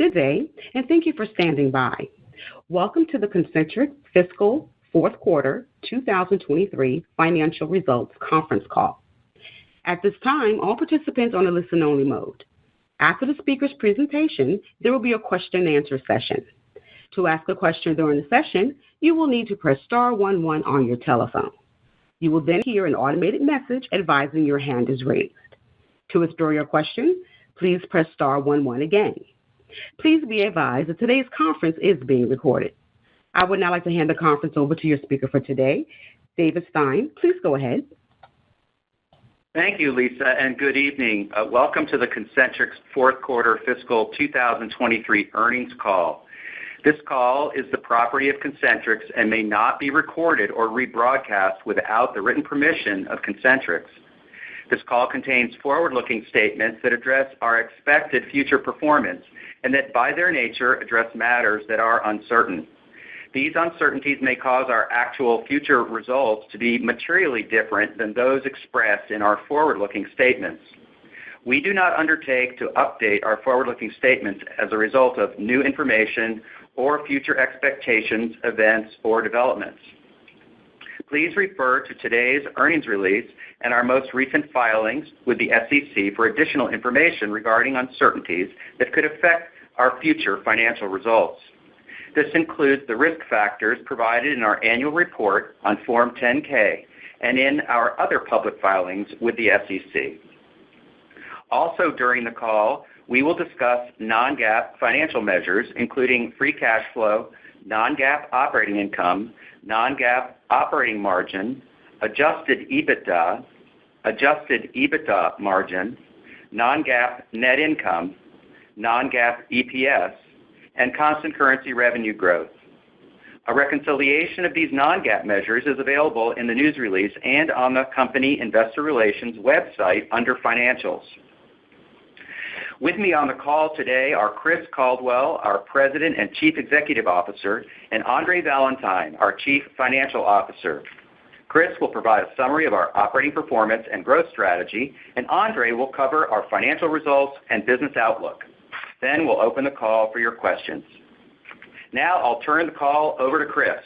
Good day, and thank you for standing by. Welcome to the Concentrix Fiscal Fourth Quarter 2023 Financial Results Conference Call. At this time, all participants are on a listen-only mode. After the speaker's presentation, there will be a question-and-answer session. To ask a question during the session, you will need to press star 11 on your telephone. You will then hear an automated message advising your hand is raised. To withdraw your question, please press star 11 again. Please be advised that today's conference is being recorded. I would now like to hand the conference over to your speaker for today, David Stein. Please go ahead. Thank you, Lisa, and good evening. Welcome to the Concentrix Fourth Quarter Fiscal 2023 Earnings Call. This call is the property of Concentrix and may not be recorded or rebroadcast without the written permission of Concentrix. This call contains forward-looking statements that address our expected future performance and that by their nature address matters that are uncertain. These uncertainties may cause our actual future results to be materially different than those expressed in our forward-looking statements. We do not undertake to update our forward-looking statements as a result of new information or future expectations, events, or developments. Please refer to today's earnings release and our most recent filings with the SEC for additional information regarding uncertainties that could affect our future financial results. This includes the risk factors provided in our annual report on Form 10-K and in our other public filings with the SEC. Also during the call, we will discuss non-GAAP financial measures, including free cash flow, non-GAAP operating income, non-GAAP operating margin, adjusted EBITDA margin, non-GAAP net income, non-GAAP EPS, and constant currency revenue growth. A reconciliation of these non-GAAP measures is available in the news release and on the company investor relations website under financials. With me on the call today are Chris Caldwell, our President and Chief Executive Officer, and Andre Valentine, our Chief Financial Officer. Chris will provide a summary of our operating performance and growth strategy, and Andre will cover our financial results and business outlook. Then we'll open the call for your questions. Now I'll turn the call over to Chris.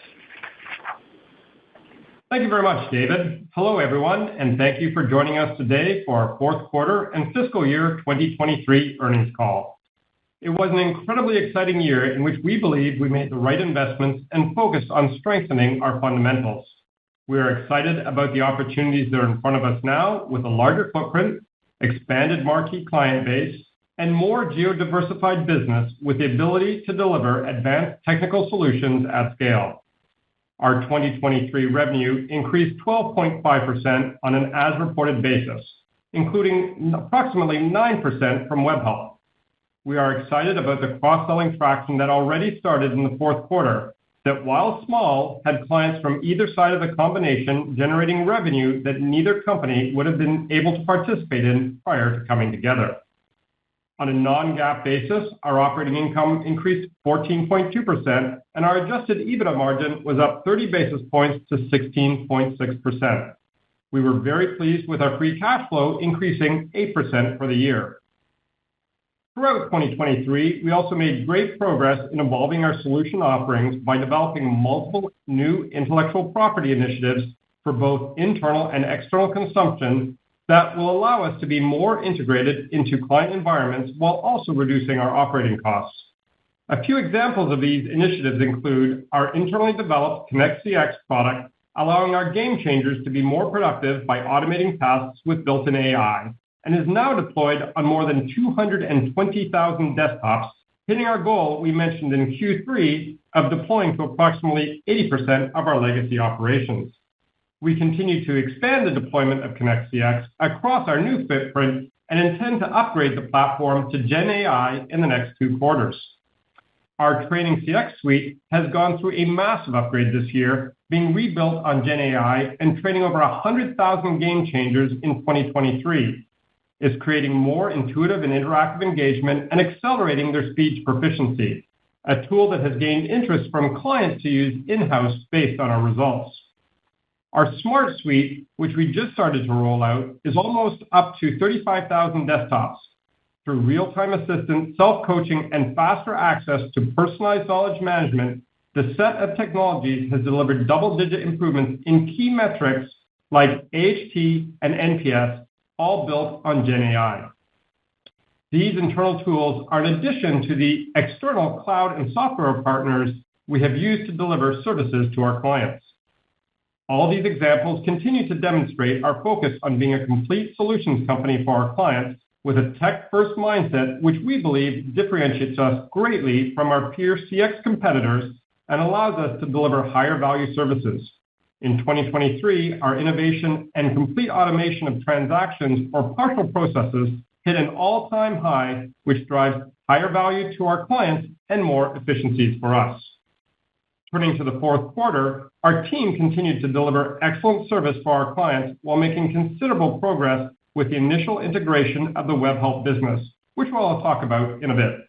Thank you very much, David. Hello, everyone, and thank you for joining us today for our fourth quarter and fiscal year 2023 earnings call. It was an incredibly exciting year in which we believe we made the right investments and focused on strengthening our fundamentals. We are excited about the opportunities that are in front of us now with a larger footprint, expanded marquee client base, and more geo-diversified business with the ability to deliver advanced technical solutions at scale. Our 2023 revenue increased 12.5% on an as-reported basis, including approximately 9% from Webhelp. We are excited about the cross-selling traction that already started in the fourth quarter, that while small, had clients from either side of the combination generating revenue that neither company would have been able to participate in prior to coming together. On a non-GAAP basis, our operating income increased 14.2%, and our adjusted EBITDA margin was up 30 basis points to 16.6%. We were very pleased with our free cash flow increasing 8% for the year. Throughout 2023, we also made great progress in evolving our solution offerings by developing multiple new intellectual property initiatives for both internal and external consumption that will allow us to be more integrated into client environments while also reducing our operating costs. A few examples of these initiatives include our internally developed CNXC product, allowing our game changers to be more productive by automating tasks with built-in AI, and is now deployed on more than 220,000 desktops, hitting our goal we mentioned in Q3 of deploying to approximately 80% of our legacy operations. We continue to expand the deployment of CNXC across our new footprint and intend to upgrade the platform to Gen AI in the next 2 quarters. Our Training CX suite has gone through a massive upgrade this year, being rebuilt on Gen AI and training over 100,000 game changers in 2023. It's creating more intuitive and interactive engagement and accelerating their speech proficiency, a tool that has gained interest from clients to use in-house based on our results. Our Smart Suite, which we just started to roll out, is almost up to 35,000 desktops. Through real-time assistance, self-coaching, and faster access to personalized knowledge management, the set of technologies has delivered double-digit improvements in key metrics like AHT and NPS, all built on GenAI. These internal tools are in addition to the external cloud and software partners we have used to deliver services to our clients. All these examples continue to demonstrate our focus on being a complete solutions company for our clients with a tech-first mindset, which we believe differentiates us greatly from our peer CX competitors and allows us to deliver higher value services. In 2023, our innovation and complete automation of transactions or partial processes hit an all-time high, which drives higher value to our clients and more efficiencies for us. Turning to the fourth quarter, our team continued to deliver excellent service for our clients while making considerable progress with the initial integration of the Webhelp business, which I'll talk about in a bit.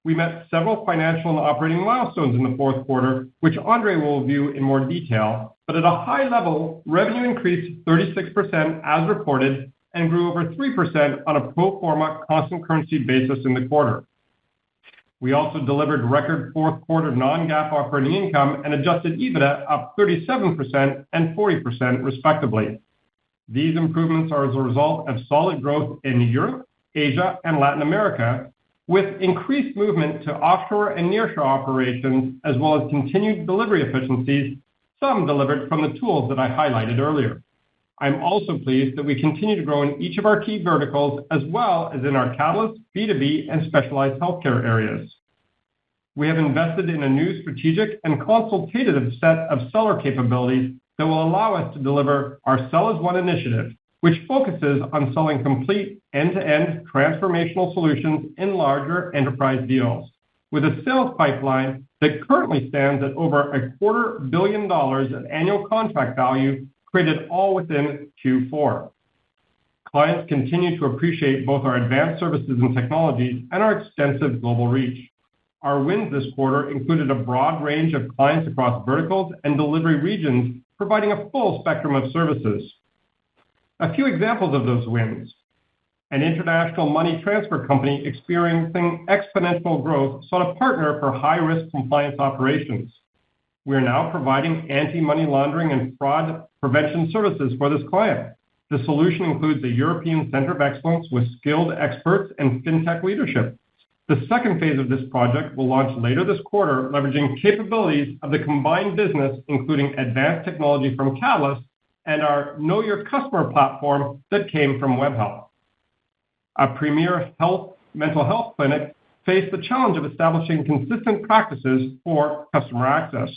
We met several financial and operating milestones in the fourth quarter, which Andre will review in more detail, but at a high level, revenue increased 36% as reported and grew over 3% on a pro forma constant currency basis in the quarter. We also delivered record fourth quarter non-GAAP operating income and adjusted EBITDA up 37% and 40% respectively. These improvements are as a result of solid growth in Europe, Asia, and Latin America, with increased movement to offshore and nearshore operations, as well as continued delivery efficiencies, some delivered from the tools that I highlighted earlier. I'm also pleased that we continue to grow in each of our key verticals, as well as in our Catalyst, B2B, and specialized healthcare areas. We have invested in a new strategic and consultative set of seller capabilities that will allow us to deliver our Sell as One initiative, which focuses on selling complete end-to-end transformational solutions in larger enterprise deals, with a sales pipeline that currently stands at over $250 million of annual contract value, created all within Q4. Clients continue to appreciate both our advanced services and technologies and our extensive global reach. Our wins this quarter included a broad range of clients across verticals and delivery regions, providing a full spectrum of services. A few examples of those wins. An international money transfer company experiencing exponential growth sought a partner for high-risk compliance operations. We are now providing anti-money laundering and fraud prevention services for this client. The solution includes a European Center of Excellence with skilled experts and fintech leadership. The second phase of this project will launch later this quarter, leveraging capabilities of the combined business, including advanced technology from Catalyst and our Know Your Customer platform that came from Webhelp. A premier mental health clinic faced the challenge of establishing consistent practices for customer access.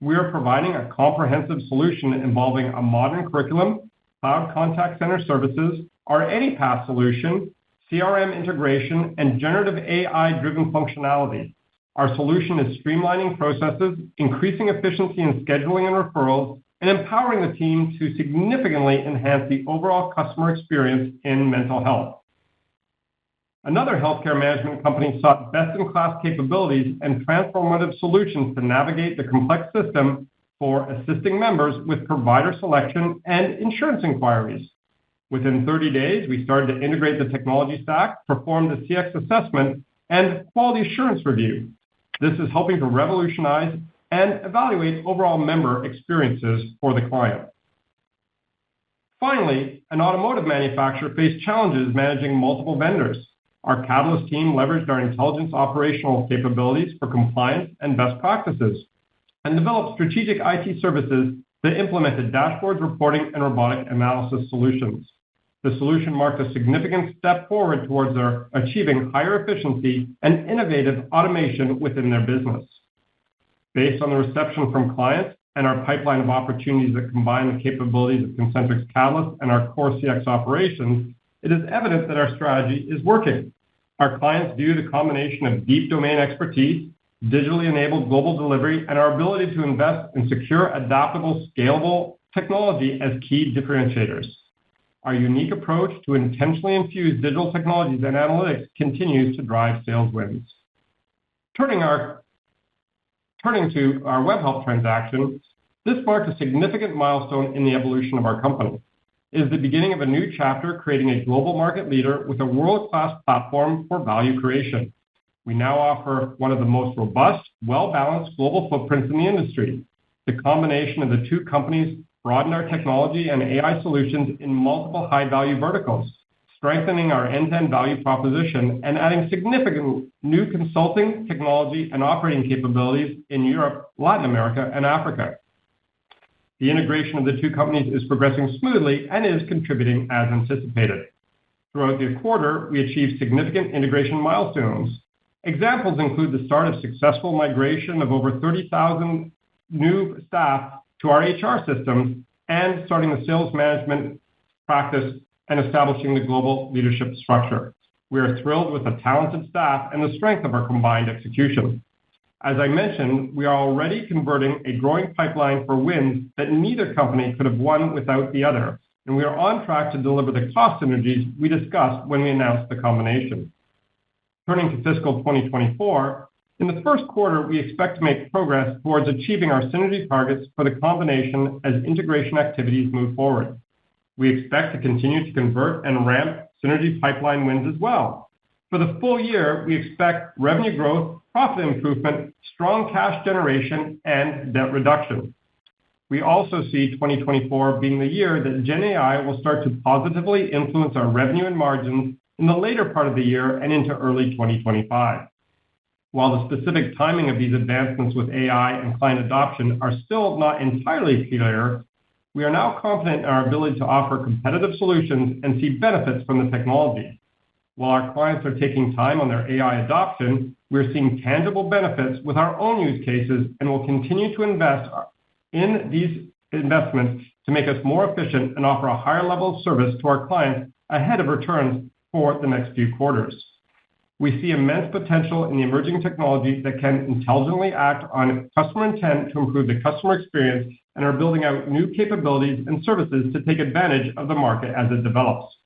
We are providing a comprehensive solution involving a modern curriculum, cloud contact center services, our AnyPath solution, CRM integration, and generative AI-driven functionality. Our solution is streamlining processes, increasing efficiency in scheduling and referrals, and empowering the team to significantly enhance the overall customer experience in mental health. Another healthcare management company sought best-in-class capabilities and transformative solutions to navigate the complex system for assisting members with provider selection and insurance inquiries. Within 30 days, we started to integrate the technology stack, perform the CX assessment, and quality assurance review. This is helping to revolutionize and evaluate overall member experiences for the client. Finally, an automotive manufacturer faced challenges managing multiple vendors. Our Catalyst team leveraged our intelligence operational capabilities for compliance and best practices, and developed strategic IT services that implemented dashboards, reporting, and robotic analysis solutions. The solution marked a significant step forward towards their achieving higher efficiency and innovative automation within their business. Based on the reception from clients and our pipeline of opportunities that combine the capabilities of Concentrix Catalyst and our core CX operations, it is evident that our strategy is working. Our clients view the combination of deep domain expertise, digitally enabled global delivery, and our ability to invest in secure, adaptable, scalable technology as key differentiators. Our unique approach to intentionally infuse digital technologies and analytics continues to drive sales wins. Turning to our Webhelp transaction, this marked a significant milestone in the evolution of our company. It is the beginning of a new chapter, creating a global market leader with a world-class platform for value creation. We now offer one of the most robust, well-balanced global footprints in the industry. The combination of the two companies broaden our technology and AI solutions in multiple high-value verticals, strengthening our end-to-end value proposition and adding significant new consulting, technology, and operating capabilities in Europe, Latin America, and Africa. The integration of the two companies is progressing smoothly and is contributing as anticipated. Throughout the quarter, we achieved significant integration milestones. Examples include the start of successful migration of over 30,000 new staff to our HR systems and starting the sales management practice and establishing the global leadership structure. We are thrilled with the talented staff and the strength of our combined execution. As I mentioned, we are already converting a growing pipeline for wins that neither company could have won without the other, and we are on track to deliver the cost synergies we discussed when we announced the combination. Turning to fiscal 2024, in the first quarter, we expect to make progress towards achieving our synergy targets for the combination as integration activities move forward. We expect to continue to convert and ramp synergy pipeline wins as well. For the full year, we expect revenue growth, profit improvement, strong cash generation, and debt reduction. We also see 2024 being the year that GenAI will start to positively influence our revenue and margins in the later part of the year and into early 2025. While the specific timing of these advancements with AI and client adoption are still not entirely clear, we are now confident in our ability to offer competitive solutions and see benefits from the technology. While our clients are taking time on their AI adoption, we're seeing tangible benefits with our own use cases and will continue to invest in these investments to make us more efficient and offer a higher level of service to our clients ahead of returns for the next few quarters. We see immense potential in the emerging technology that can intelligently act on customer intent to improve the customer experience and are building out new capabilities and services to take advantage of the market as it develops.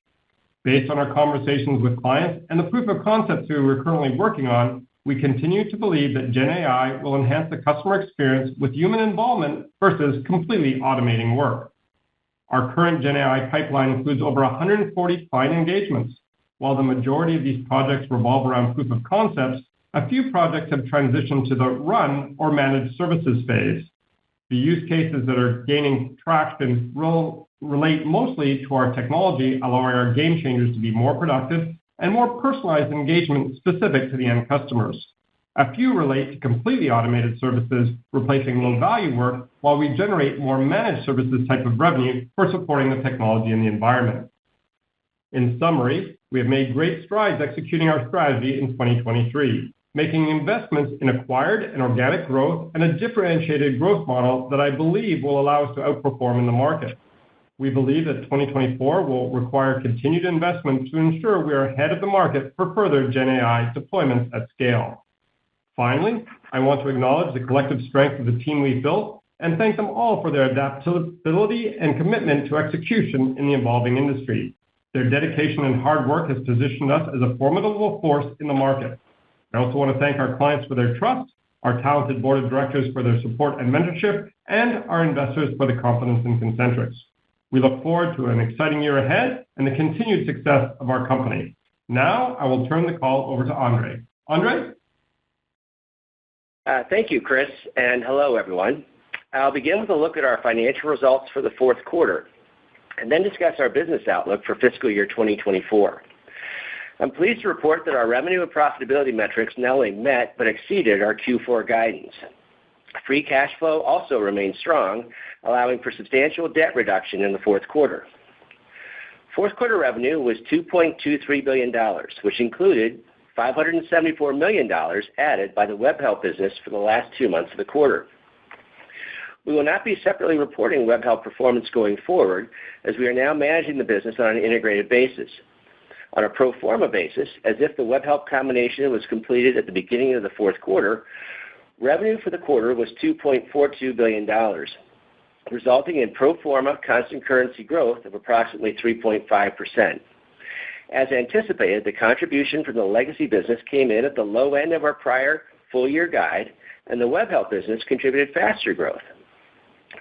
Based on our conversations with clients and the proof of concepts we are currently working on, we continue to believe that GenAI will enhance the customer experience with human involvement versus completely automating work. Our current GenAI pipeline includes over 140 client engagements. While the majority of these projects revolve around proof of concepts, a few projects have transitioned to the run or managed services phase. The use cases that are gaining traction relate mostly to our technology, allowing our game changers to be more productive and more personalized engagement specific to the end customers. A few relate to completely automated services, replacing low-value work, while we generate more managed services type of revenue for supporting the technology and the environment. In summary, we have made great strides executing our strategy in 2023, making investments in acquired and organic growth and a differentiated growth model that I believe will allow us to outperform in the market. We believe that 2024 will require continued investment to ensure we are ahead of the market for further GenAI deployments at scale. Finally, I want to acknowledge the collective strength of the team we've built and thank them all for their adaptability and commitment to execution in the evolving industry. Their dedication and hard work has positioned us as a formidable force in the market. I also want to thank our clients for their trust, our talented board of directors for their support and mentorship, and our investors for the confidence in Concentrix. We look forward to an exciting year ahead and the continued success of our company. Now, I will turn the call over to Andre. Andre? Thank you, Chris, and hello, everyone. I'll begin with a look at our financial results for the fourth quarter, and then discuss our business outlook for fiscal year 2024. I'm pleased to report that our revenue and profitability metrics not only met but exceeded our Q4 guidance. Free cash flow also remained strong, allowing for substantial debt reduction in the fourth quarter. Fourth quarter revenue was $2.23 billion, which included $574 million added by the WebHelp business for the last 2 months of the quarter. We will not be separately reporting WebHelp performance going forward, as we are now managing the business on an integrated basis. On a pro forma basis, as if the WebHelp combination was completed at the beginning of the fourth quarter, revenue for the quarter was $2.42 billion, resulting in pro forma constant currency growth of approximately 3.5%. As anticipated, the contribution from the legacy business came in at the low end of our prior full-year guide, and the WebHelp business contributed faster growth.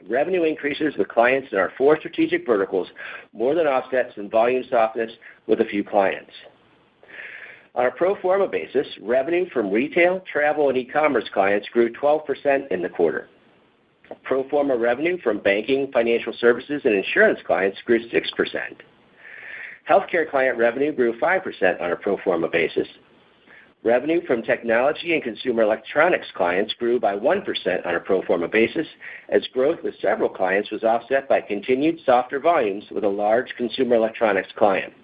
Revenue increases with clients in our 4 strategic verticals more than offset some volume softness with a few clients. On a pro forma basis, revenue from retail, travel, and e-commerce clients grew 12% in the quarter. Pro forma revenue from banking, financial services, and insurance clients grew 6%. Healthcare client revenue grew 5% on a pro forma basis. Revenue from technology and consumer electronics clients grew by 1% on a pro forma basis, as growth with several clients was offset by continued softer volumes with a large consumer electronics client.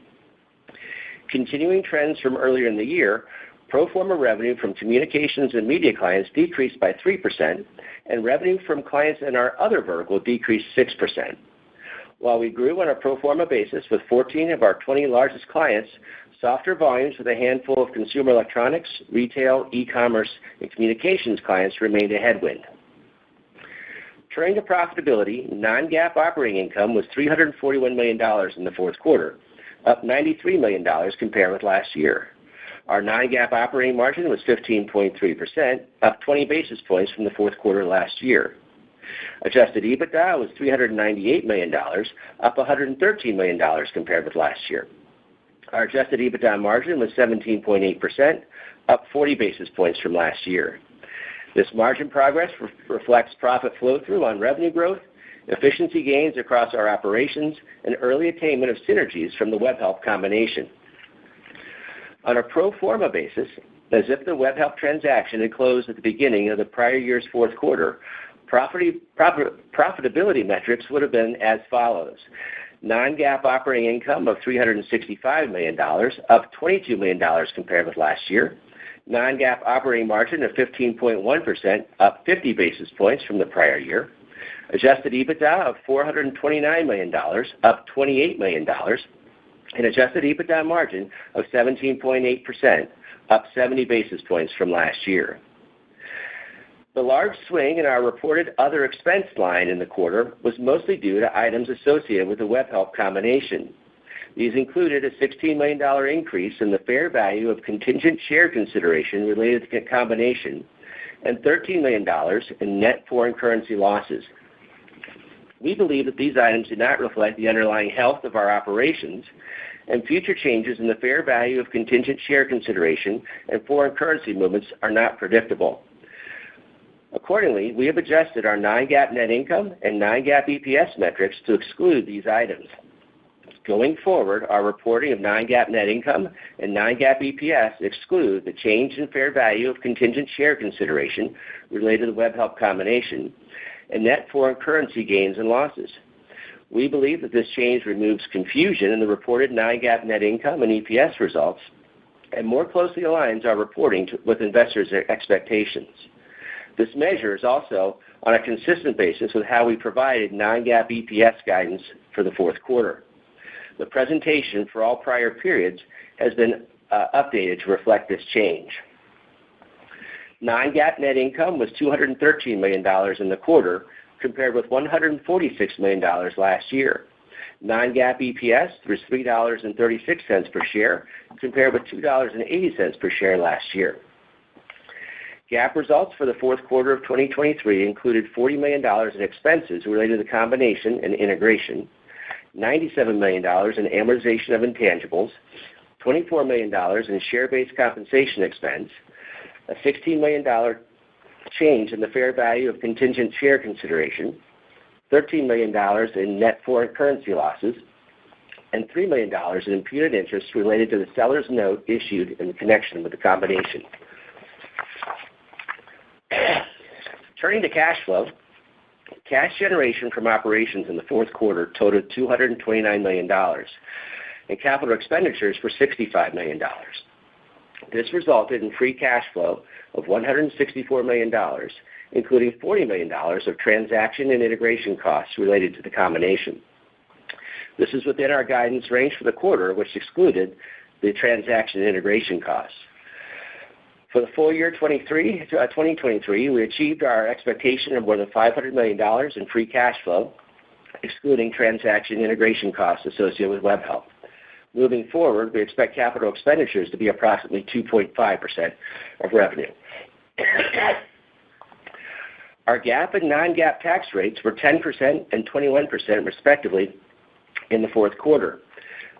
Continuing trends from earlier in the year, pro forma revenue from communications and media clients decreased by 3%, and revenue from clients in our other vertical decreased 6%. While we grew on a pro forma basis with 14 of our 20 largest clients, softer volumes with a handful of consumer electronics, retail, e-commerce, and communications clients remained a headwind. Turning to profitability, non-GAAP operating income was $341 million in the fourth quarter, up $93 million compared with last year. Our non-GAAP operating margin was 15.3%, up 20 basis points from the fourth quarter last year. Adjusted EBITDA was $398 million, up $113 million compared with last year. Our adjusted EBITDA margin was 17.8%, up 40 basis points from last year. This margin progress reflects profit flow-through on revenue growth, efficiency gains across our operations, and early attainment of synergies from the Webhelp combination. On a pro forma basis, as if the Webhelp transaction had closed at the beginning of the prior year's fourth quarter, profitability metrics would have been as follows. Non-GAAP operating income of $365 million, up $22 million compared with last year. Non-GAAP operating margin of 15.1%, up 50 basis points from the prior year. Adjusted EBITDA of $429 million, up $28 million. And adjusted EBITDA margin of 17.8%, up 70 basis points from last year. The large swing in our reported other expense line in the quarter was mostly due to items associated with the Webhelp combination. These included a $16 million increase in the fair value of contingent share consideration related to the combination and $13 million in net foreign currency losses. We believe that these items do not reflect the underlying health of our operations, and future changes in the fair value of contingent share consideration and foreign currency movements are not predictable. Accordingly, we have adjusted our non-GAAP net income and non-GAAP EPS metrics to exclude these items. Going forward, our reporting of non-GAAP net income and non-GAAP EPS exclude the change in fair value of contingent share consideration related to the Webhelp combination and net foreign currency gains and losses. We believe that this change removes confusion in the reported non-GAAP net income and EPS results and more closely aligns our reporting with investors' expectations. This measure is also on a consistent basis with how we provided non-GAAP EPS guidance for the fourth quarter. The presentation for all prior periods has been updated to reflect this change. Non-GAAP net income was $213 million in the quarter, compared with $146 million last year. Non-GAAP EPS was $3.36 per share, compared with $2.80 per share last year. GAAP results for the fourth quarter of 2023 included $40 million in expenses related to the combination and integration, $97 million in amortization of intangibles, $24 million in share-based compensation expense, a $16 million change in the fair value of contingent share consideration, $13 million in net foreign currency losses, and $3 million in imputed interest related to the seller's note issued in connection with the combination. Turning to cash flow, cash generation from operations in the fourth quarter totaled $229 million, and capital expenditures were $65 million. This resulted in free cash flow of $164 million, including $40 million of transaction and integration costs related to the combination. This is within our guidance range for the quarter, which excluded the transaction and integration costs. For the full year 2023, we achieved our expectation of more than $500 million in free cash flow, excluding transaction and integration costs associated with Webhelp. Moving forward, we expect capital expenditures to be approximately 2.5% of revenue. Our GAAP and non-GAAP tax rates were 10% and 21% respectively in the fourth quarter.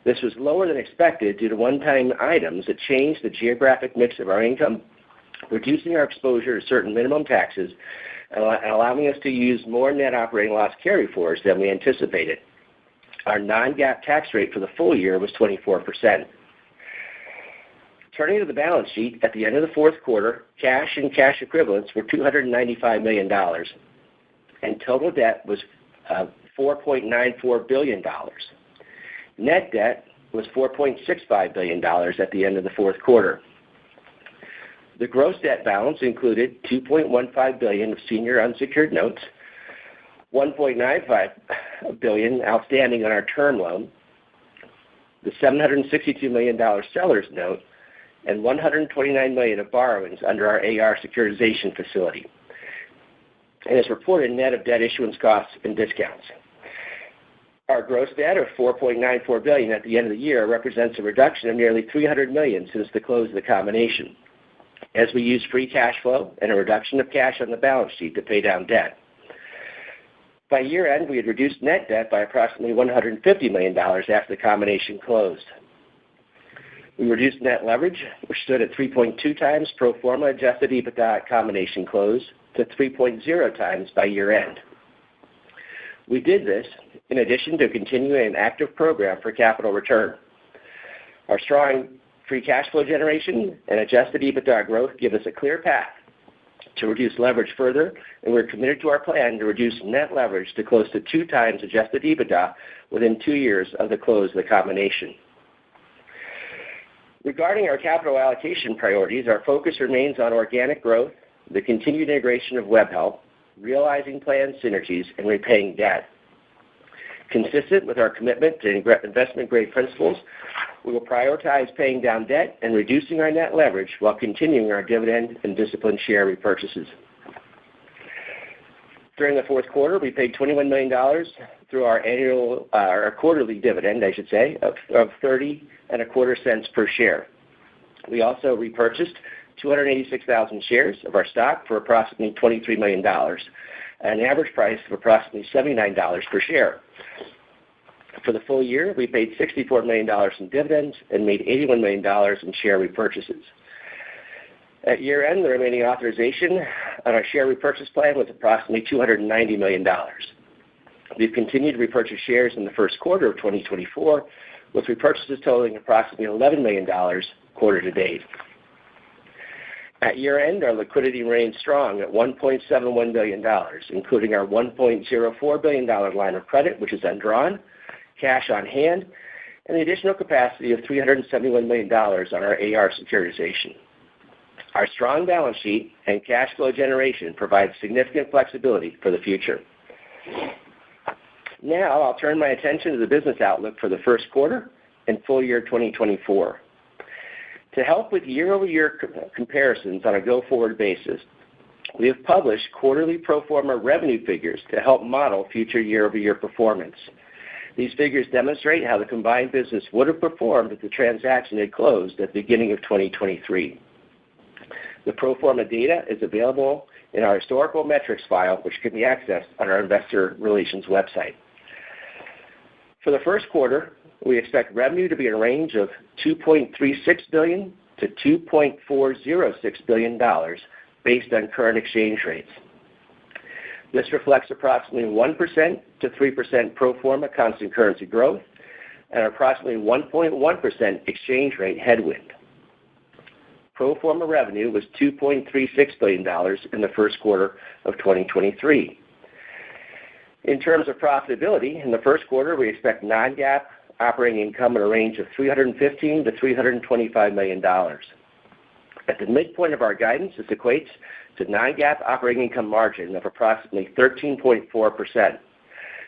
This was lower than expected due to one-time items that changed the geographic mix of our income, reducing our exposure to certain minimum taxes and allowing us to use more net operating loss carryforwards than we anticipated. Our non-GAAP tax rate for the full year was 24%. Turning to the balance sheet, at the end of the fourth quarter, cash and cash equivalents were $295 million, and total debt was $4.94 billion. Net debt was $4.65 billion at the end of the fourth quarter. The gross debt balance included $2.15 billion of senior unsecured notes, $1.95 billion outstanding on our term loan, the $762 million seller's note, and $129 million of borrowings under our AR securitization facility, and is reported net of debt issuance costs and discounts. Our gross debt of $4.94 billion at the end of the year represents a reduction of nearly $300 million since the close of the combination, as we use free cash flow and a reduction of cash on the balance sheet to pay down debt. By year-end, we had reduced net debt by approximately $150 million after the combination closed. We reduced net leverage, which stood at 3.2 times pro forma adjusted EBITDA at combination close, to 3.0 times by year-end. We did this in addition to continuing an active program for capital return. Our strong free cash flow generation and adjusted EBITDA growth give us a clear path to reduce leverage further, and we're committed to our plan to reduce net leverage to close to 2 times adjusted EBITDA within 2 years of the close of the combination. Regarding our capital allocation priorities, our focus remains on organic growth, the continued integration of WebHelp, realizing planned synergies, and repaying debt. Consistent with our commitment to investment-grade principles, we will prioritize paying down debt and reducing our net leverage while continuing our dividend and disciplined share repurchases. During the fourth quarter, we paid $21 million through our quarterly dividend, I should say, of 30.25 cents per share. We also repurchased 286,000 shares of our stock for approximately $23 million, at an average price of approximately $79 per share. For the full year, we paid $64 million in dividends and made $81 million in share repurchases. At year-end, the remaining authorization on our share repurchase plan was approximately $290 million. We've continued to repurchase shares in the first quarter of 2024, with repurchases totaling approximately $11 million quarter to date. At year-end, our liquidity remained strong at $1.71 billion, including our $1.04 billion line of credit, which is undrawn, cash on hand, and the additional capacity of $371 million on our AR securitization. Our strong balance sheet and cash flow generation provide significant flexibility for the future. Now I'll turn my attention to the business outlook for the first quarter and full year 2024. To help with year-over-year comparisons on a go-forward basis, we have published quarterly pro forma revenue figures to help model future year-over-year performance. These figures demonstrate how the combined business would have performed if the transaction had closed at the beginning of 2023. The pro forma data is available in our historical metrics file, which can be accessed on our investor relations website. For the first quarter, we expect revenue to be in a range of $2.36 billion to $2.406 billion based on current exchange rates. This reflects approximately 1% to 3% pro forma constant currency growth and approximately 1.1% exchange rate headwind. Pro forma revenue was $2.36 billion in the first quarter of 2023. In terms of profitability, in the first quarter, we expect non-GAAP operating income in a range of $315 to $325 million. At the midpoint of our guidance, this equates to non-GAAP operating income margin of approximately 13.4%,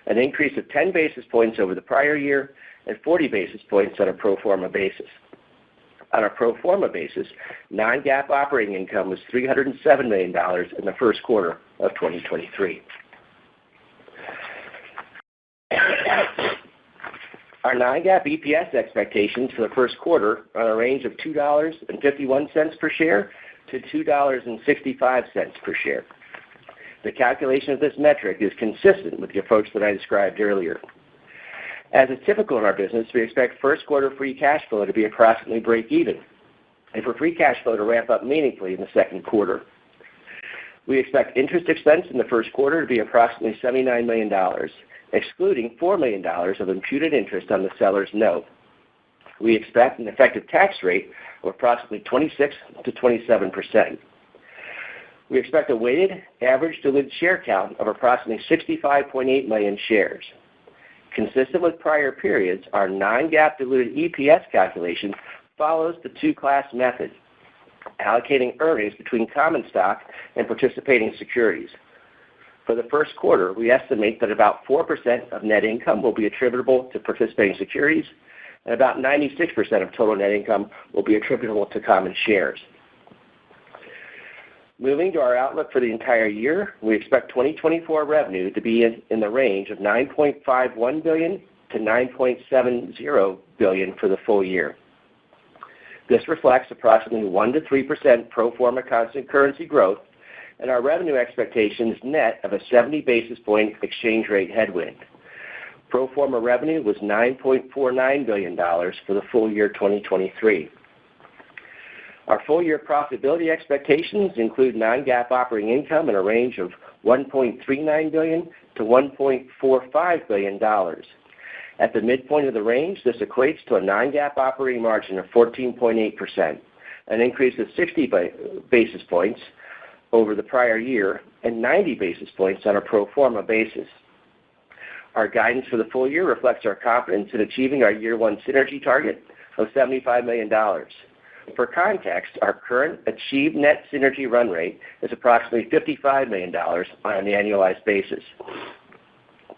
an increase of 10 basis points over the prior year and 40 basis points on a pro forma basis. On a pro forma basis, non-GAAP operating income was $307 million in the first quarter of 2023. Our non-GAAP EPS expectations for the first quarter are a range of $2.51 per share to $2.65 per share. The calculation of this metric is consistent with the approach that I described earlier. As is typical in our business, we expect first quarter free cash flow to be approximately break even, and for free cash flow to ramp up meaningfully in the second quarter. We expect interest expense in the first quarter to be approximately $79 million, excluding $4 million of imputed interest on the seller's note. We expect an effective tax rate of approximately 26 to 27%. We expect a weighted average diluted share count of approximately 65.8 million shares. Consistent with prior periods, our non-GAAP diluted EPS calculation follows the two-class method, allocating earnings between common stock and participating securities. For the first quarter, we estimate that about 4% of net income will be attributable to participating securities, and about 96% of total net income will be attributable to common shares. Moving to our outlook for the entire year, we expect 2024 revenue to be in the range of $9.51 billion to $9.70 billion for the full year. This reflects approximately 1 to 3% pro forma constant currency growth, and our revenue expectations net of a 70 basis point exchange rate headwind. Pro forma revenue was $9.49 billion for the full year 2023. Our full-year profitability expectations include non-GAAP operating income in a range of $1.39 billion to $1.45 billion. At the midpoint of the range, this equates to a non-GAAP operating margin of 14.8%, an increase of 60 basis points over the prior year and 90 basis points on a pro forma basis. Our guidance for the full year reflects our confidence in achieving our year one synergy target of $75 million. For context, our current achieved net synergy run rate is approximately $55 million on an annualized basis.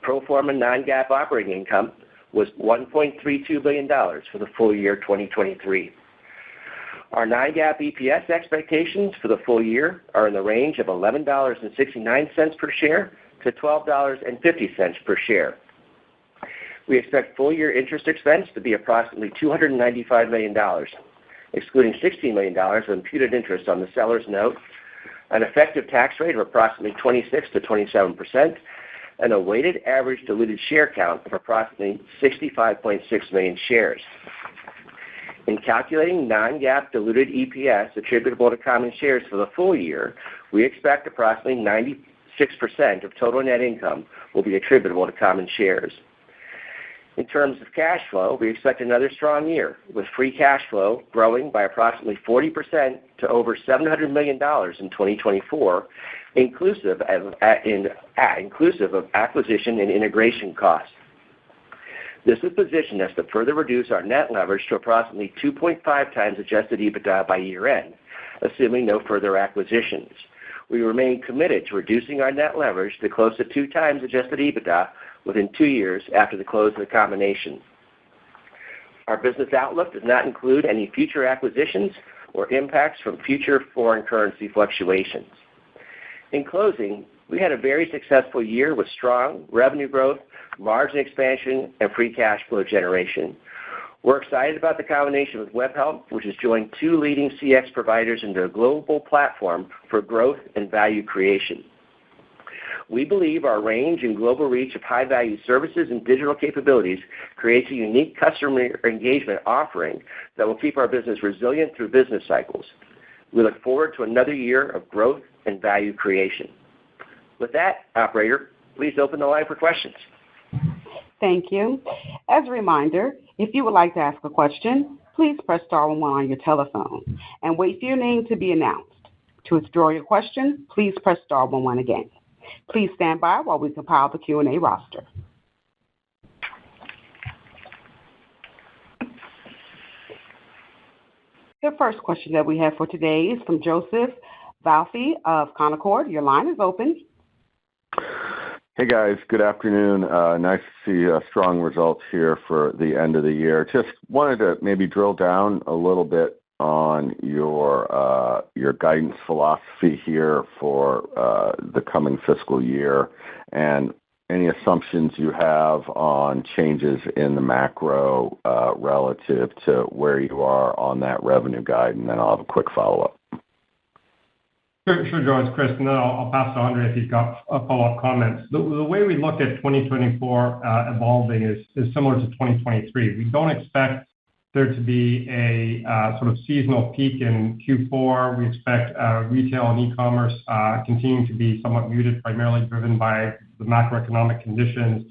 Pro forma non-GAAP operating income was $1.32 billion for the full year 2023. Our non-GAAP EPS expectations for the full year are in the range of $11.69 per share to $12.50 per share. We expect full-year interest expense to be approximately $295 million, excluding $16 million of imputed interest on the seller's note, an effective tax rate of approximately 26 to 27%, and a weighted average diluted share count of approximately 65.6 million shares. In calculating non-GAAP diluted EPS attributable to common shares for the full year, we expect approximately 96% of total net income will be attributable to common shares. In terms of cash flow, we expect another strong year, with free cash flow growing by approximately 40% to over $700 million in 2024, inclusive of acquisition and integration costs. This would position us to further reduce our net leverage to approximately 2.5 times adjusted EBITDA by year-end, assuming no further acquisitions. We remain committed to reducing our net leverage to close to 2 times adjusted EBITDA within 2 years after the close of the combination. Our business outlook does not include any future acquisitions or impacts from future foreign currency fluctuations. In closing, we had a very successful year with strong revenue growth, margin expansion, and free cash flow generation. We're excited about the combination with Webhelp, which has joined 2 leading CX providers into a global platform for growth and value creation. We believe our range and global reach of high-value services and digital capabilities creates a unique customer engagement offering that will keep our business resilient through business cycles. We look forward to another year of growth and value creation. With that, operator, please open the line for questions. Thank you. As a reminder, if you would like to ask a question, please press star 1 on your telephone and wait for your name to be announced. To withdraw your question, please press star 1 again. Please stand by while we compile the Q&A roster. The first question that we have for today is from Joseph Vafi of Canaccord. Your line is open. Hey, guys. Good afternoon. Nice to see strong results here for the end of the year. Just wanted to maybe drill down a little bit on your guidance philosophy here for the coming fiscal year and any assumptions you have on changes in the macro relative to where you are on that revenue guide, and then I'll have a quick follow-up. Sure, Joe. It's Chris, and then I'll pass to Andre if he's got follow-up comments. The way we look at 2024 evolving is similar to 2023. We don't expect there to be a sort of seasonal peak in Q4. We expect retail and e-commerce continuing to be somewhat muted, primarily driven by the macroeconomic conditions.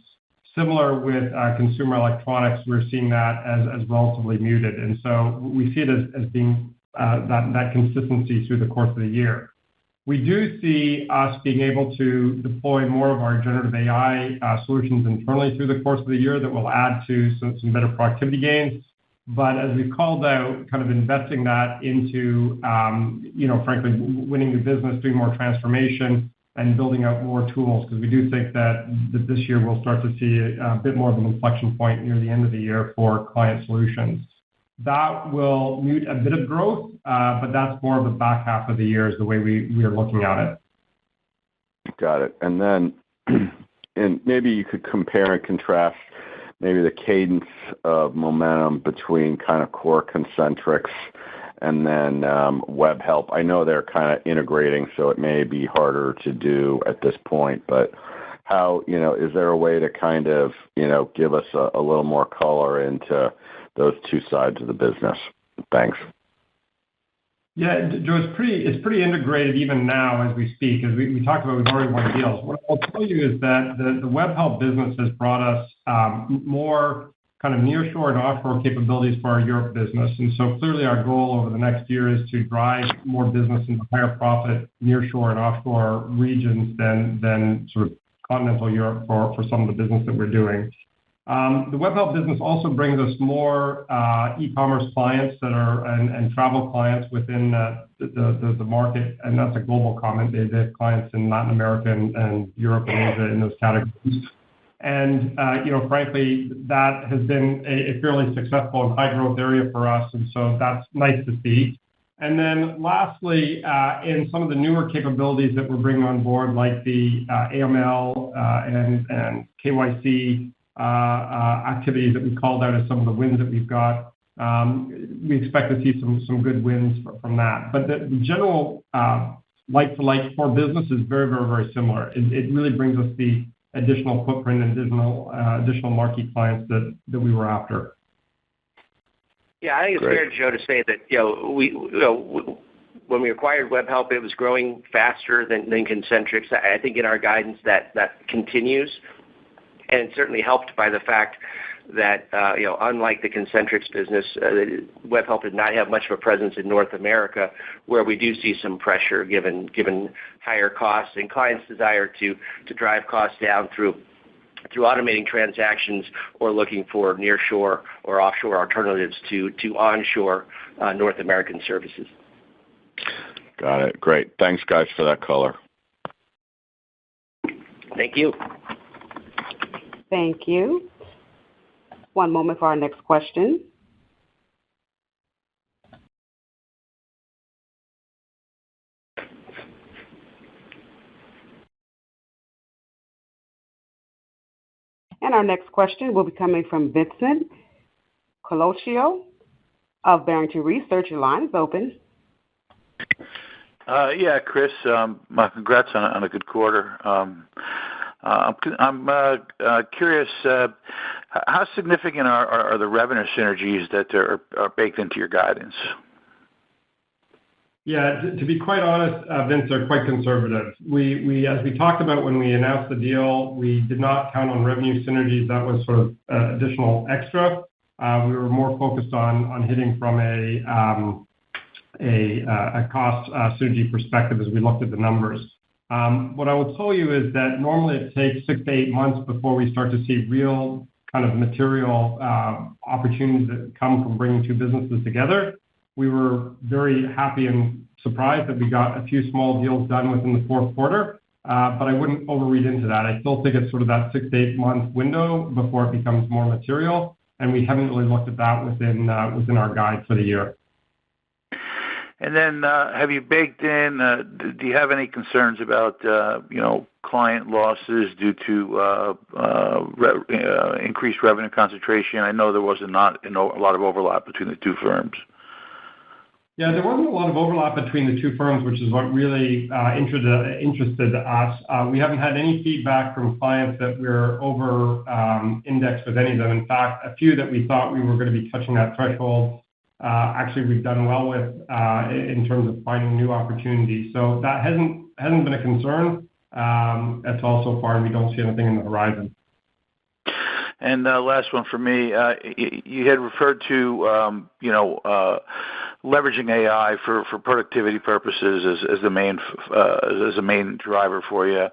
Similar with consumer electronics, we're seeing that as relatively muted. And so we see it as being that consistency through the course of the year. We do see us being able to deploy more of our generative AI solutions internally through the course of the year that will add to some better productivity gains. But as we called out, kind of investing that into, frankly, winning the business, doing more transformation, and building out more tools, because we do think that this year we'll start to see a bit more of an inflection point near the end of the year for client solutions. That will mute a bit of growth, but that's more of the back half of the year is the way we are looking at it. Got it. And then and maybe you could compare and contrast maybe the cadence of momentum between kind of core Concentrix and then WebHelp. I know they're kind of integrating, so it may be harder to do at this point, but how, is there a way to kind of, give us a little more color into those two sides of the business? Thanks. Yeah, Joe, it's pretty integrated even now as we speak. As we talked about, we've already won deals. What I'll tell you is that the WebHelp business has brought us more kind of nearshore and offshore capabilities for our Europe business. And so clearly our goal over the next year is to drive more business into higher profit nearshore and offshore regions than sort of continental Europe for some of the business that we're doing. The WebHelp business also brings us more e-commerce clients that are and travel clients within the market, and that's a global comment. They have clients in Latin America and Europe and Asia in those categories. And frankly, that has been a fairly successful and high growth area for us, and so that's nice to see. And then lastly, in some of the newer capabilities that we're bringing on board, like the AML and KYC activities that we called out as some of the wins that we've got, we expect to see some good wins from that. But the general like-for-like core business is very, very, very similar. It really brings us the additional footprint and additional marquee clients that we were after. Yeah, I think it's fair, Joe, to say that when we acquired WebHelp, it was growing faster than Concentrix. I think in our guidance that continues, and it's certainly helped by the fact that unlike the Concentrix business, WebHelp did not have much of a presence in North America, where we do see some pressure given higher costs and clients' desire to drive costs down through automating transactions or looking for nearshore or offshore alternatives to onshore North American services. Got it. Great. Thanks, guys, for that color. Thank you. Thank you. One moment for our next question. And our next question will be coming from Vincent Colicchio of Barrington Research. Your line is open. Yeah, Chris, my congrats on a good quarter. I'm curious, how significant are the revenue synergies that are baked into your guidance? Yeah, to be quite honest, Vince, are quite conservative. We as we talked about when we announced the deal, we did not count on revenue synergies. That was sort of additional extra. We were more focused on hitting from a cost synergy perspective as we looked at the numbers. What I will tell you is that normally it takes 6 to 8 months before we start to see real kind of material opportunities that come from bringing two businesses together. We were very happy and surprised that we got a few small deals done within the fourth quarter, but I wouldn't overread into that. I still think it's sort of that 6 to 8 month window before it becomes more material, and we haven't really looked at that within our guide for the year. And then, have you baked in? Do you have any concerns about client losses due to increased revenue concentration? I know there was not a lot of overlap between the two firms. Yeah, there wasn't a lot of overlap between the two firms, which is what really interested us. We haven't had any feedback from clients that we're over-indexed with any of them. In fact, a few that we thought we were going to be touching that threshold, actually we've done well with in terms of finding new opportunities. So that hasn't been a concern. That's all so far, and we don't see anything in the horizon. And last one for me, you had referred to, leveraging AI for productivity purposes as the main driver for you,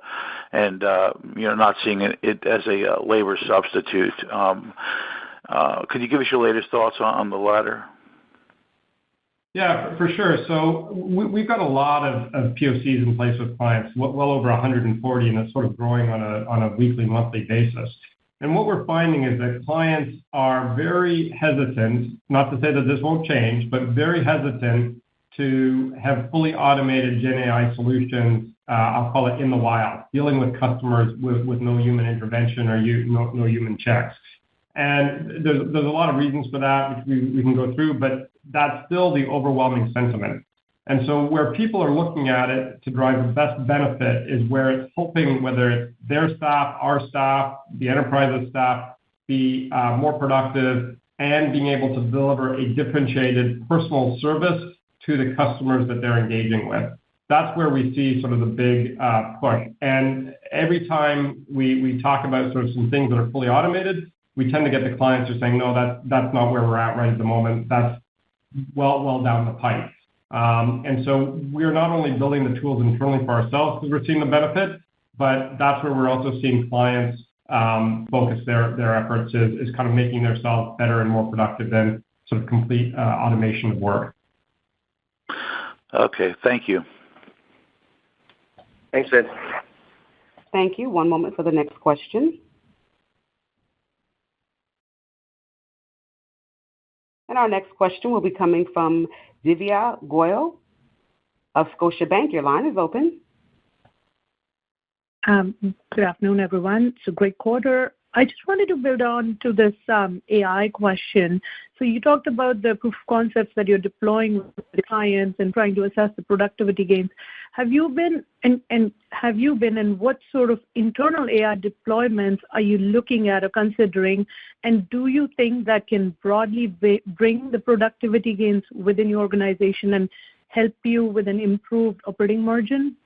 and not seeing it as a labor substitute. Could you give us your latest thoughts on the latter? Yeah, for sure. So we've got a lot of POCs in place with clients, well over 140, and it's sort of growing on a weekly, monthly basis. And what we're finding is that clients are very hesitant, not to say that this won't change, but very hesitant to have fully automated Gen AI solutions, I'll call it in the wild, dealing with customers with no human intervention or no human checks. And there's a lot of reasons for that, which we can go through, but that's still the overwhelming sentiment. And so where people are looking at it to drive the best benefit is where it's helping, whether it's their staff, our staff, the enterprise's staff, be more productive and being able to deliver a differentiated personal service to the customers that they're engaging with. That's where we see sort of the big push. And every time we talk about sort of some things that are fully automated, we tend to get the clients who are saying, no, that's not where we're at right at the moment. That's well down the pipe. And so we're not only building the tools internally for ourselves because we're seeing the benefit, but that's where we're also seeing clients focus their efforts is kind of making themselves better and more productive than sort of complete automation of work. Okay, thank you. Thanks, Vince. Thank you. One moment for the next question. And our next question will be coming from Divya Goyal of Scotiabank. Your line is open. Good afternoon, everyone. It's a great quarter. I just wanted to build on to this AI question. So you talked about the proof of concepts that you're deploying with the clients and trying to assess the productivity gains. Have you been and what sort of internal AI deployments are you looking at or considering? And do you think that can broadly bring the productivity gains within your organization and help you with an improved operating margin?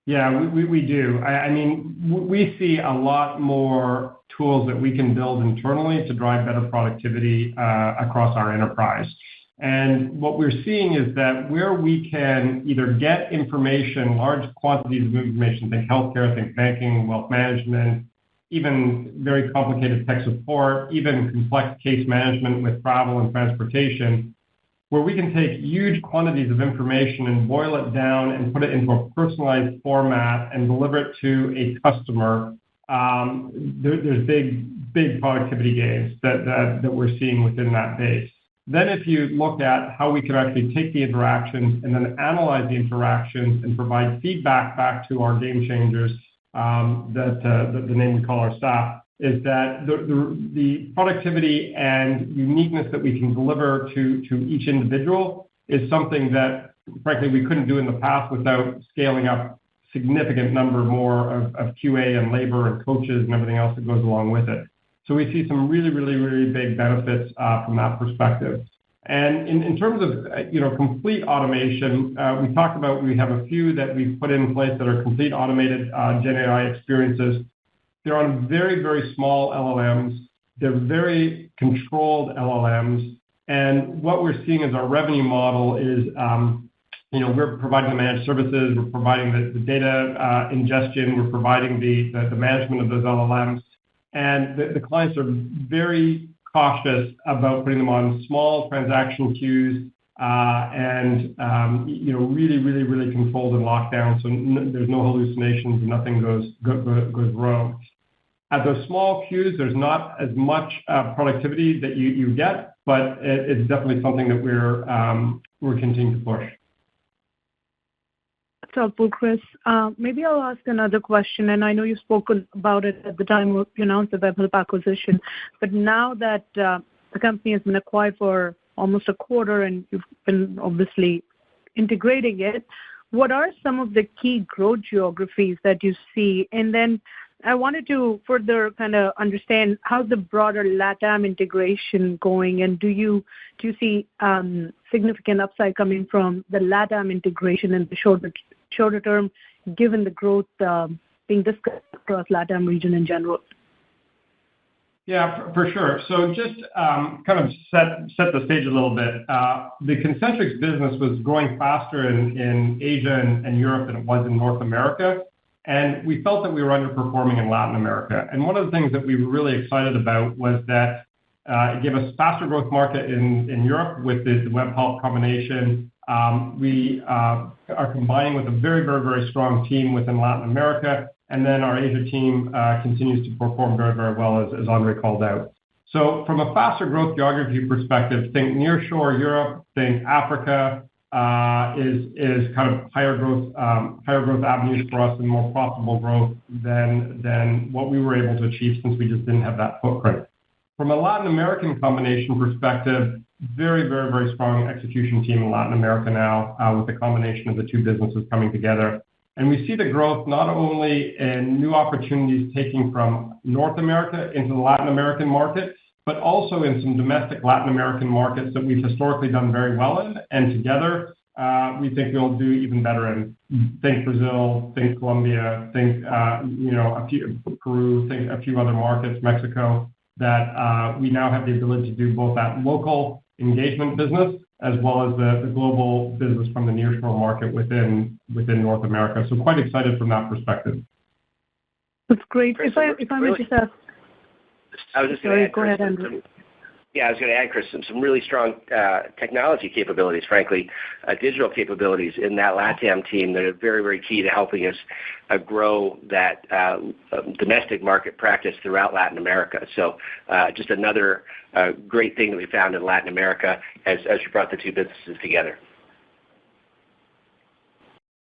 Yeah, we do. I mean, we see a lot more tools that we can build internally to drive better productivity across our enterprise. And what we're seeing is that where we can either get information, large quantities of information, think healthcare, think banking, wealth management, even very complicated tech support, even complex case management with travel and transportation, where we can take huge quantities of information and boil it down and put it into a personalized format and deliver it to a customer, there's big productivity gains that we're seeing within that base. Then if you look at how we can actually take the interactions and then analyze the interactions and provide feedback back to our game changers, the name we call our staff, is that the productivity and uniqueness that we can deliver to each individual is something that, frankly, we couldn't do in the past without scaling up significant number more of QA and labor and coaches and everything else that goes along with it. So we see some really big benefits from that perspective. And in terms of complete automation, we talked about we have a few that we've put in place that are complete automated Gen AI experiences. They're on very small LLMs. They're very controlled LLMs. And what we're seeing as our revenue model is, we're providing the managed services, we're providing the data ingestion, we're providing the management of those LLMs. And the clients are very cautious about putting them on small transaction queues and really controlled and locked down, so there's no hallucinations and nothing goes wrong. At those small queues, there's not as much productivity that you get, but it's definitely something that we're continuing to push. That's helpful, Chris. Maybe I'll ask another question, and I know you spoke about it at the time you announced the Webhelp acquisition, but now that the company has been acquired for almost a quarter, and you've been obviously integrating it. What are some of the key growth geographies that you see? And then I wanted to further kind of understand how's the broader LATAM integration going, and do you see significant upside coming from the LATAM integration in the shorter term, given the growth being discussed across LATAM region in general? Yeah, for sure. So just kind of set the stage a little bit. The Concentrix business was growing faster in Asia and Europe than it was in North America, and we felt that we were underperforming in Latin America. And one of the things that we were really excited about was that it gave us faster growth market in Europe with the Webhelp combination. We are combining with a very, very, very strong team within Latin America. And then our Asia team continues to perform very, very well, as Andre called out. So from a faster growth geography perspective, think nearshore Europe, think Africa is kind of higher growth avenues for us and more profitable growth than what we were able to achieve since we just didn't have that footprint. From a Latin American combination perspective, very, very, very strong execution team in Latin America now with the combination of the two businesses coming together. And we see the growth not only in new opportunities taking from North America into the Latin American market, but also in some domestic Latin American markets that we've historically done very well in. And together, we think we'll do even better in. Think Brazil, think Colombia, think Peru, think a few other markets, Mexico, that we now have the ability to do both that local engagement business as well as the global business from the nearshore market within North America. So quite excited from that perspective. That's great. If I may just ask. I was just going to add, go ahead, Andrew. I was going to add, Chris, some really strong technology capabilities, frankly, digital capabilities in that LATAM team that are very, very key to helping us grow that domestic market practice throughout Latin America. So just another great thing that we found in Latin America as we brought the two businesses together.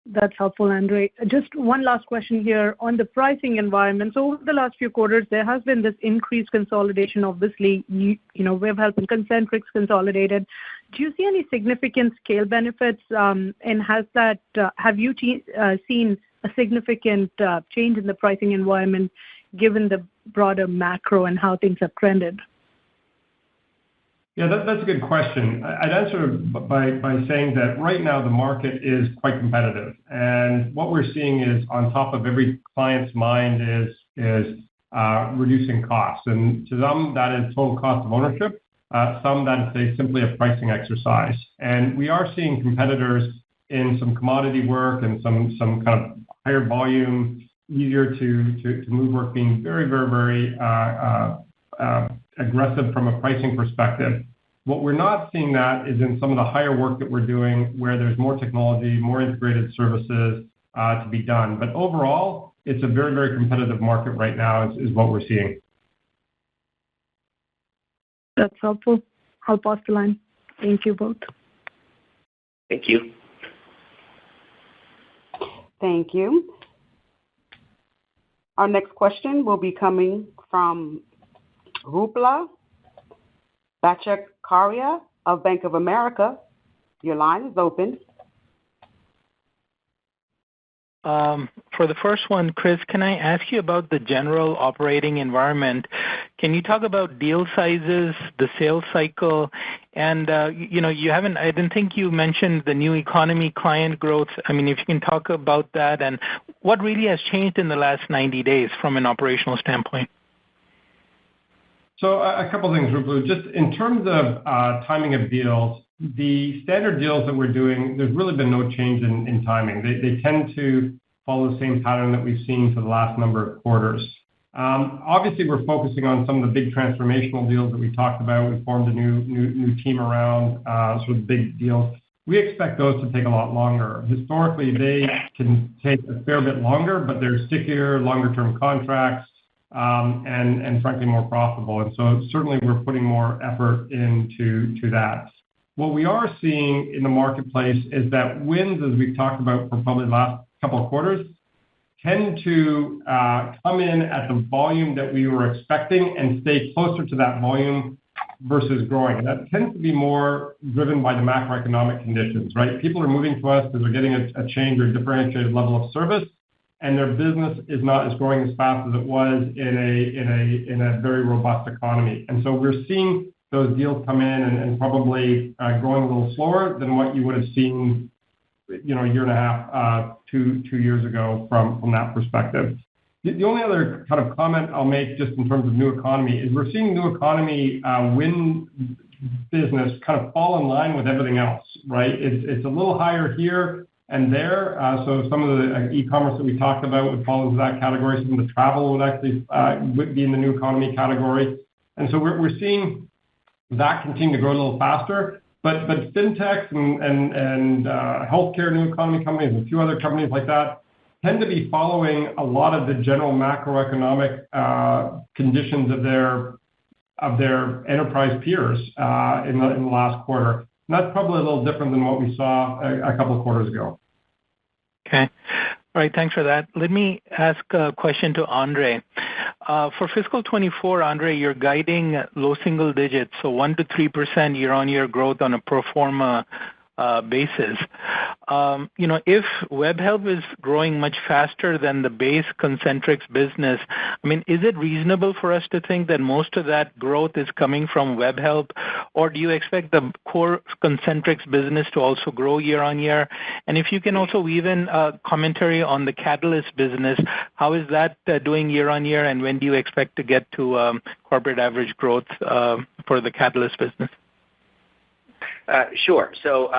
That's helpful, Andre. Just one last question here on the pricing environment. So over the last few quarters, there has been this increased consolidation. Obviously, Webhelp and Concentrix consolidated. Do you see any significant scale benefits? And have you seen a significant change in the pricing environment given the broader macro and how things have trended? Yeah, that's a good question. I'd answer by saying that right now the market is quite competitive. And what we're seeing is on top of every client's mind is reducing costs. And to some, that is total cost of ownership. Some that is simply a pricing exercise. And we are seeing competitors in some commodity work and some kind of higher volume, easier to move work being very, very, very aggressive from a pricing perspective. What we're not seeing that is in some of the higher work that we're doing where there's more technology, more integrated services to be done. But overall, it's a very, very competitive market right now is what we're seeing. That's helpful. I'll pass the line. Thank you both. Thank you. Thank you. Our next question will be coming from Ruplu Bhattacharya of Bank of America. Your line is open. For the first one, Chris, can I ask you about the general operating environment? Can you talk about deal sizes, the sales cycle, and you haven't. I didn't think you mentioned the new economy client growth. I mean, if you can talk about that and what really has changed in the last 90 days from an operational standpoint. So a couple of things, Ruplu. Just in terms of timing of deals, the standard deals that we're doing, there's really been no change in timing. They tend to follow the same pattern that we've seen for the last number of quarters. Obviously, we're focusing on some of the big transformational deals that we talked about. We formed a new team around sort of big deals. We expect those to take a lot longer. Historically, they can take a fair bit longer, but they're stickier, longer-term contracts, and frankly more profitable. And so certainly we're putting more effort into that. What we are seeing in the marketplace is that wins, as we've talked about for probably the last couple of quarters, tend to come in at the volume that we were expecting and stay closer to that volume versus growing. And that tends to be more driven by the macroeconomic conditions, right? People are moving to us because they're getting a change or differentiated level of service, and their business is not as growing as fast as it was in a very robust economy. And so we're seeing those deals come in and probably growing a little slower than what you would have seen, a year and a half, 2 years ago from that perspective. The only other kind of comment I'll make just in terms of new economy is we're seeing new economy win business kind of fall in line with everything else, right? It's a little higher here and there. So some of the e-commerce that we talked about would fall into that category. Some of the travel would actually would be in the new economy category. And so we're seeing that continue to grow a little faster. But fintechs and healthcare new economy companies and a few other companies like that tend to be following a lot of the general macroeconomic conditions of their enterprise peers in the last quarter. And that's probably a little different than what we saw a couple of quarters ago. Okay. All right, thanks for that. Let me ask a question to Andre. For fiscal 24, Andre, you're guiding low single digits, so 1 to 3% year-on-year growth on a pro forma basis. If WebHelp is growing much faster than the base Concentrix business, I mean, is it reasonable for us to think that most of that growth is coming from WebHelp, or do you expect the core Concentrix business to also grow year-on-year? And if you can also weave in a commentary on the Catalyst business, how is that doing year-on-year, and when do you expect to get to corporate average growth for the Catalyst business? Sure. So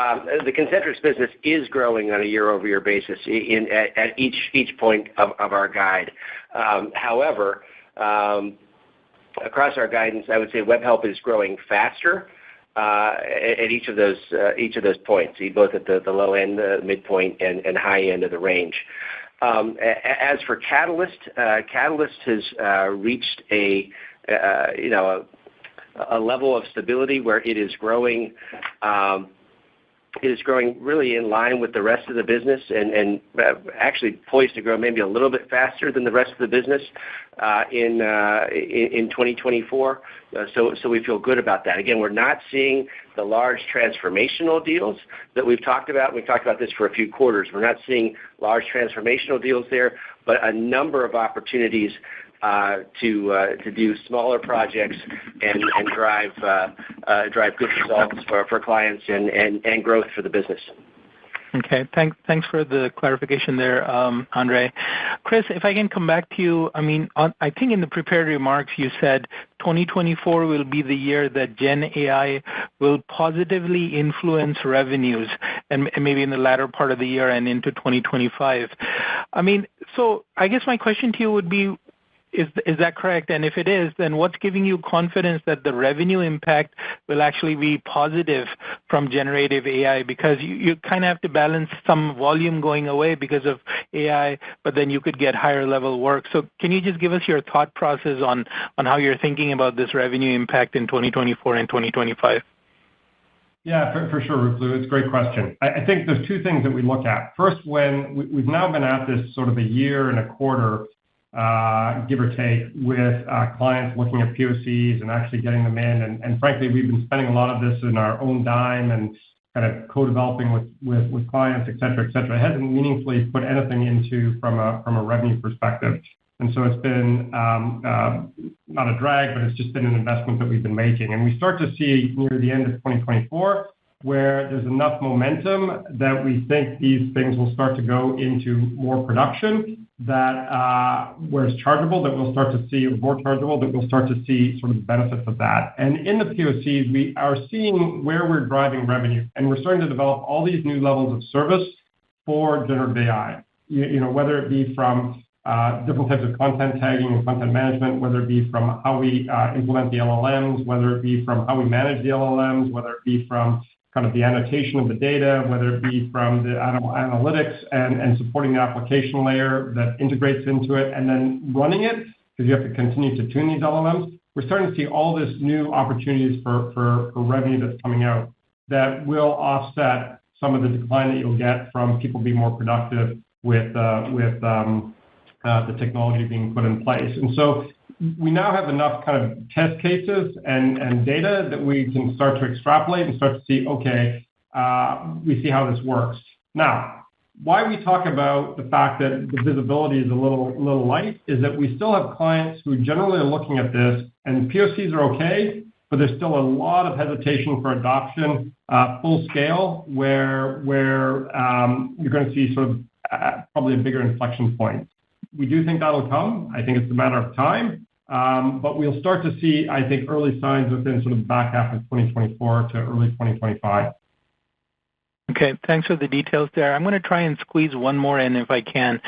the Concentrix business is growing on a year-over-year basis at each point of our guide. However, across our guidance, I would say WebHelp is growing faster at each of those points, both at the low end, the midpoint, and high end of the range. As for Catalyst, Catalyst has reached a level of stability where it is growing really in line with the rest of the business and actually poised to grow maybe a little bit faster than the rest of the business in 2024. So we feel good about that. Again, we're not seeing the large transformational deals that we've talked about. We've talked about this for a few quarters. We're not seeing large transformational deals there, but a number of opportunities to do smaller projects and drive good results for clients and growth for the business. Okay, thanks for the clarification there, Andre. Chris, if I can come back to you, I mean, I think in the prepared remarks you said 2024 will be the year that Gen AI will positively influence revenues, and maybe in the latter part of the year and into 2025. I mean, so I guess my question to you would be, is that correct? And if it is, then what's giving you confidence that the revenue impact will actually be positive from generative AI? Because you kind of have to balance some volume going away because of AI, but then you could get higher level work. So can you just give us your thought process on how you're thinking about this revenue impact in 2024 and 2025? Yeah, for sure, Ruplu. It's a great question. I think there's two things that we look at. First, when we've now been at this sort of a year and a quarter, give or take, with clients looking at POCs and actually getting them in. And frankly, we've been spending a lot of this in our own dime and kind of co-developing with clients, et cetera, et cetera. It hasn't meaningfully put anything into from a revenue perspective. And so it's been not a drag, but it's just been an investment that we've been making. And we start to see near the end of 2024 where there's enough momentum that we think these things will start to go into more production, that where it's chargeable, that we'll start to see, or more chargeable, that we'll start to see sort of the benefits of that. And in the POCs, we are seeing where we're driving revenue, and we're starting to develop all these new levels of service for generative AI. Whether it be from different types of content tagging and content management, whether it be from how we implement the LLMs, whether it be from how we manage the LLMs, whether it be from kind of the annotation of the data, whether it be from the analytics and supporting the application layer that integrates into it, and then running it, because you have to continue to tune these LLMs. We're starting to see all this new opportunities for revenue that's coming out that will offset some of the decline that you'll get from people being more productive with the technology being put in place. And so we now have enough kind of test cases and data that we can start to extrapolate and start to see, okay, we see how this works. Now, why we talk about the fact that the visibility is a little light is that we still have clients who generally are looking at this, and POCs are okay, but there's still a lot of hesitation for adoption full scale, where you're going to see sort of probably a bigger inflection point. We do think that'll come. I think it's a matter of time, but we'll start to see, I think, early signs within sort of the back half of 2024 to early 2025. Okay, thanks for the details there. I'm going to try and squeeze one more in if I can.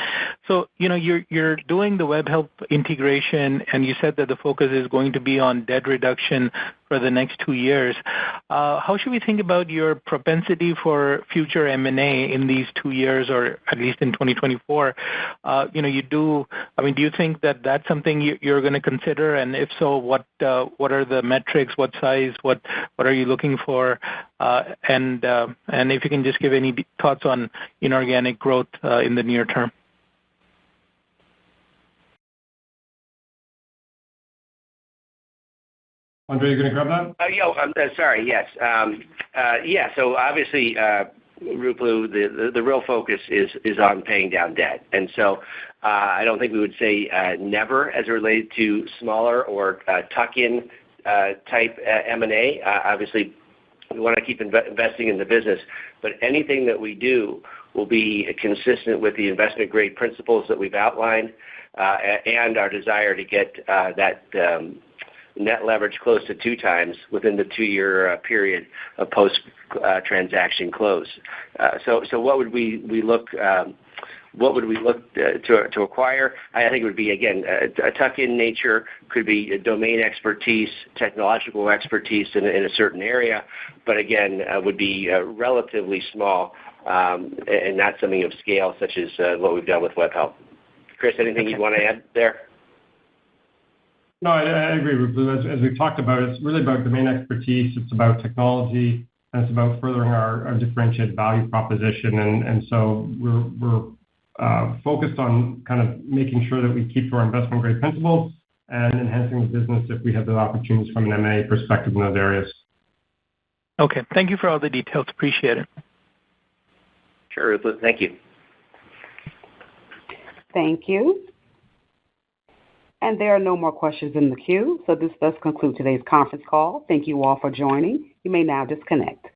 So, you're doing the WebHelp integration, and you said that the focus is going to be on debt reduction for the next 2 years. How should we think about your propensity for future M&A in these 2 years, or at least in 2024? Do you think that that's something you're going to consider? And if so, what are the metrics? What size? What are you looking for? And if you can just give any thoughts on inorganic growth in the near term. Andre, you going to grab that? Sorry, yes. So obviously, Ruplu, the real focus is on paying down debt. And so I don't think we would say never as it relates to smaller or tuck-in type M&A. Obviously, we want to keep investing in the business, but anything that we do will be consistent with the investment-grade principles that we've outlined and our desire to get that net leverage close to 2 times within the 2-year period of post-transaction close. So what would we look? What would we look to acquire? I think it would be, again, a tuck-in nature, could be a domain expertise, technological expertise in a certain area, but again, would be relatively small and not something of scale such as what we've done with WebHelp. Chris, anything you'd want to add there? No, I agree, Ruplu. As we've talked about, it's really about domain expertise, it's about technology, and it's about furthering our differentiated value proposition. And so we're focused on kind of making sure that we keep to our investment-grade principles and enhancing the business if we have the opportunities from an M&A perspective in those areas. Okay. Thank you for all the details. Appreciate it. Sure, Ruplu. Thank you. Thank you. And there are no more questions in the queue, so this does conclude today's conference call. Thank you all for joining. You may now disconnect.